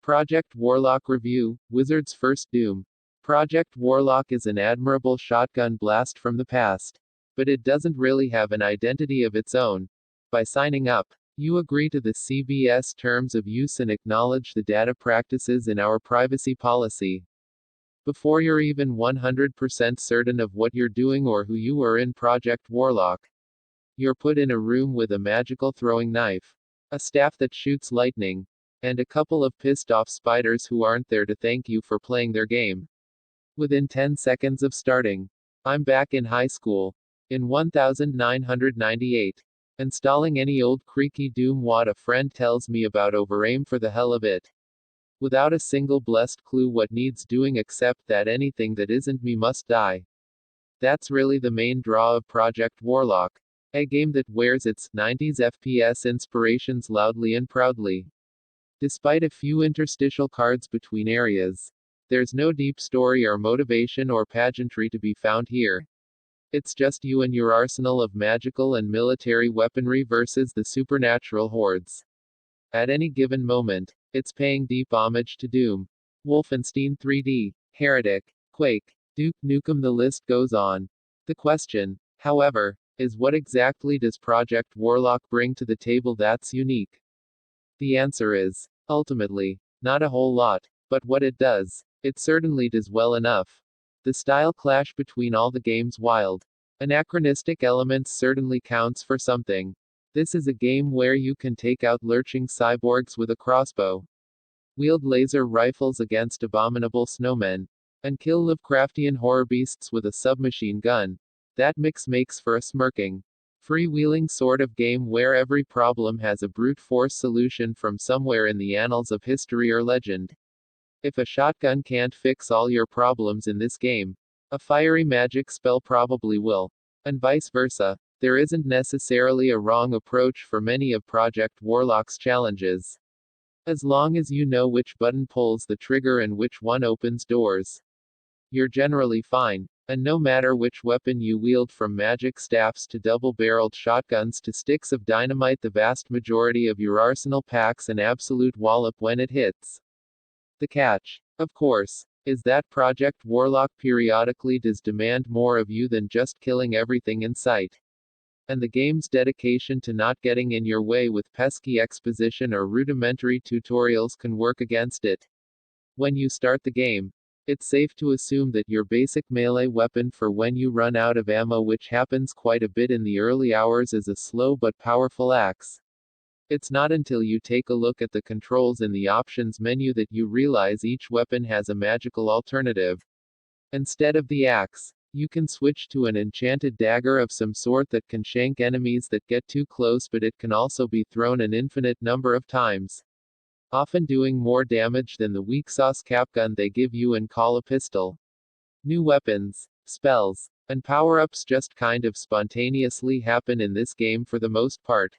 Project Warlock Review, Wizard's First Doom. Project Warlock is an admirable shotgun blast from the past. But it doesn't really have an identity of its own. By signing up, you agree to the CBS Terms of Use and acknowledge the data practices in our privacy policy. Before you're even 100% certain of what you're doing or who you are in Project Warlock, you're put in a room with a magical throwing knife, a staff that shoots lightning, and a couple of pissed off spiders who aren't there to thank you for playing their game. Within 10 seconds of starting, I'm back in high school, in 1998, installing any old creaky Doom WAD a friend tells me about over AIM for the hell of it. Without a single blessed clue what needs doing except that anything that isn't me must die. That's really the main draw of Project Warlock. A game that wears its 90s FPS inspirations loudly and proudly. Despite a few interstitial cards between areas, there's no deep story or motivation or pageantry to be found here. It's just you and your arsenal of magical and military weaponry versus the supernatural hordes. At any given moment, it's paying deep homage to Doom, Wolfenstein 3D, Heretic, Quake, Duke Nukem, the list goes on. The question, however, is what exactly does Project Warlock bring to the table that's unique? The answer is, ultimately, not a whole lot, but what it does, it certainly does well enough. The style clash between all the game's wild, anachronistic elements certainly counts for something. This is a game where you can take out lurching cyborgs with a crossbow, wield laser rifles against abominable snowmen, and kill Lovecraftian horror beasts with a submachine gun. That mix makes for a smirking, freewheeling sort of game where every problem has a brute force solution from somewhere in the annals of history or legend. If a shotgun can't fix all your problems in this game, a fiery magic spell probably will. And vice versa. There isn't necessarily a wrong approach for many of Project Warlock's challenges. As long as you know which button pulls the trigger and which one opens doors, you're generally fine. And no matter which weapon you wield, from magic staffs to double-barreled shotguns to sticks of dynamite, the vast majority of your arsenal packs an absolute wallop when it hits. The catch, of course, is that Project Warlock periodically does demand more of you than just killing everything in sight. And the game's dedication to not getting in your way with pesky exposition or rudimentary tutorials can work against it. When you start the game, it's safe to assume that your basic melee weapon for when you run out of ammo, which happens quite a bit in the early hours, is a slow but powerful axe. It's not until you take a look at the controls in the options menu that you realize each weapon has a magical alternative. Instead of the axe, you can switch to an enchanted dagger of some sort that can shank enemies that get too close, but it can also be thrown an infinite number of times, often doing more damage than the weak sauce capgun they give you and call a pistol. New weapons, spells, and power-ups just kind of spontaneously happen in this game for the most part.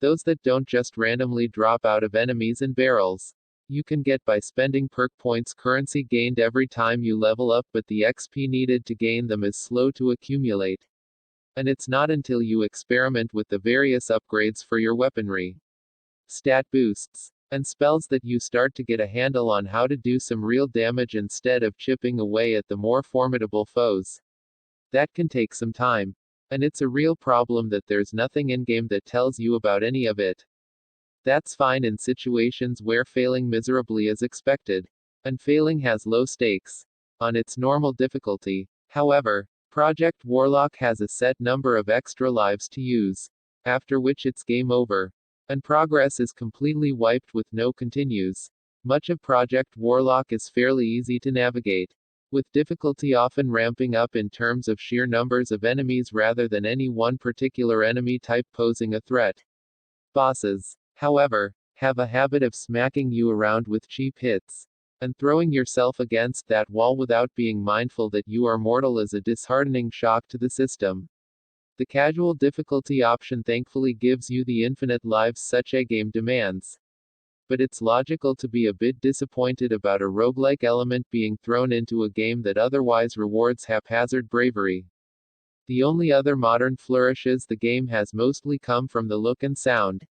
Those that don't just randomly drop out of enemies and barrels. You can get by spending perk points, currency gained every time you level up, but the XP needed to gain them is slow to accumulate. And it's not until you experiment with the various upgrades for your weaponry, stat boosts, and spells that you start to get a handle on how to do some real damage instead of chipping away at the more formidable foes. That can take some time. And it's a real problem that there's nothing in-game that tells you about any of it. That's fine in situations where failing miserably is expected. And failing has low stakes. On its normal difficulty, however, Project Warlock has a set number of extra lives to use, after which it's game over. And progress is completely wiped with no continues. Much of Project Warlock is fairly easy to navigate, with difficulty often ramping up in terms of sheer numbers of enemies rather than any one particular enemy type posing a threat. Bosses, however, have a habit of smacking you around with cheap hits, and throwing yourself against that wall without being mindful that you are mortal is a disheartening shock to the system. The casual difficulty option thankfully gives you the infinite lives such a game demands. But it's logical to be a bit disappointed about a roguelike element being thrown into a game that otherwise rewards haphazard bravery. The only other modern flourishes the game has mostly come from the look and sound.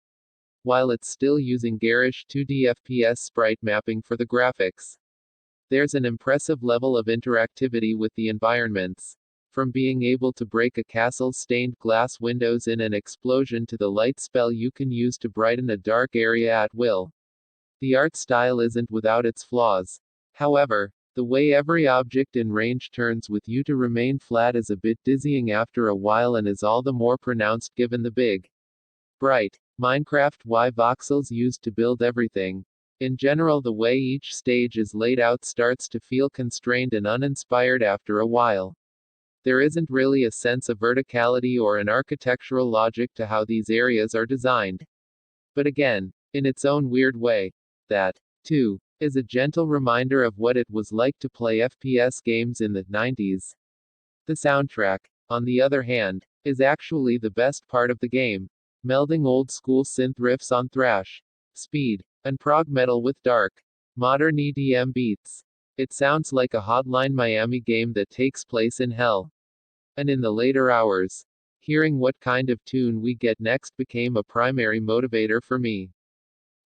while it's still using garish 2D FPS sprite mapping for the graphics. There's an impressive level of interactivity with the environments. From being able to break a castle's stained glass windows in an explosion to the light spell you can use to brighten a dark area at will. The art style isn't without its flaws. However, the way every object in range turns with you to remain flat is a bit dizzying after a while and is all the more pronounced given the big, bright Minecraft Y voxels used to build everything. In general, the way each stage is laid out starts to feel constrained and uninspired after a while. There isn't really a sense of verticality or an architectural logic to how these areas are designed. But again, in its own weird way, that, too, is a gentle reminder of what it was like to play FPS games in the 90s. The soundtrack, on the other hand, is actually the best part of the game, melding old-school synth riffs on thrash, speed, and prog metal with dark, modern EDM beats. It sounds like a Hotline Miami game that takes place in hell. And in the later hours, hearing what kind of tune we get next became a primary motivator for me.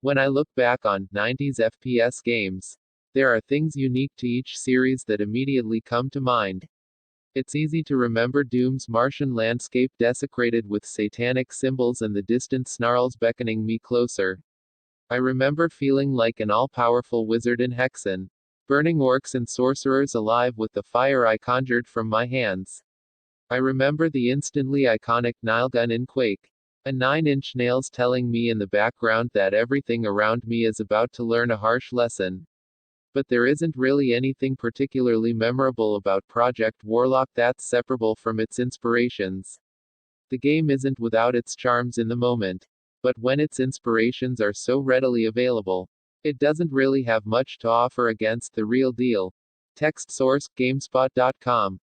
When I look back on 90s FPS games, there are things unique to each series that immediately come to mind. It's easy to remember Doom's Martian landscape desecrated with satanic symbols and the distant snarls beckoning me closer. I remember feeling like an all-powerful wizard in Hexen, burning orcs and sorcerers alive with the fire I conjured from my hands. I remember the instantly iconic Nailgun in Quake, and 9-inch nails telling me in the background that everything around me is about to learn a harsh lesson. But there isn't really anything particularly memorable about Project Warlock that's separable from its inspirations. The game isn't without its charms in the moment, but when its inspirations are so readily available, it doesn't really have much to offer against the real deal. Text source, GameSpot.com.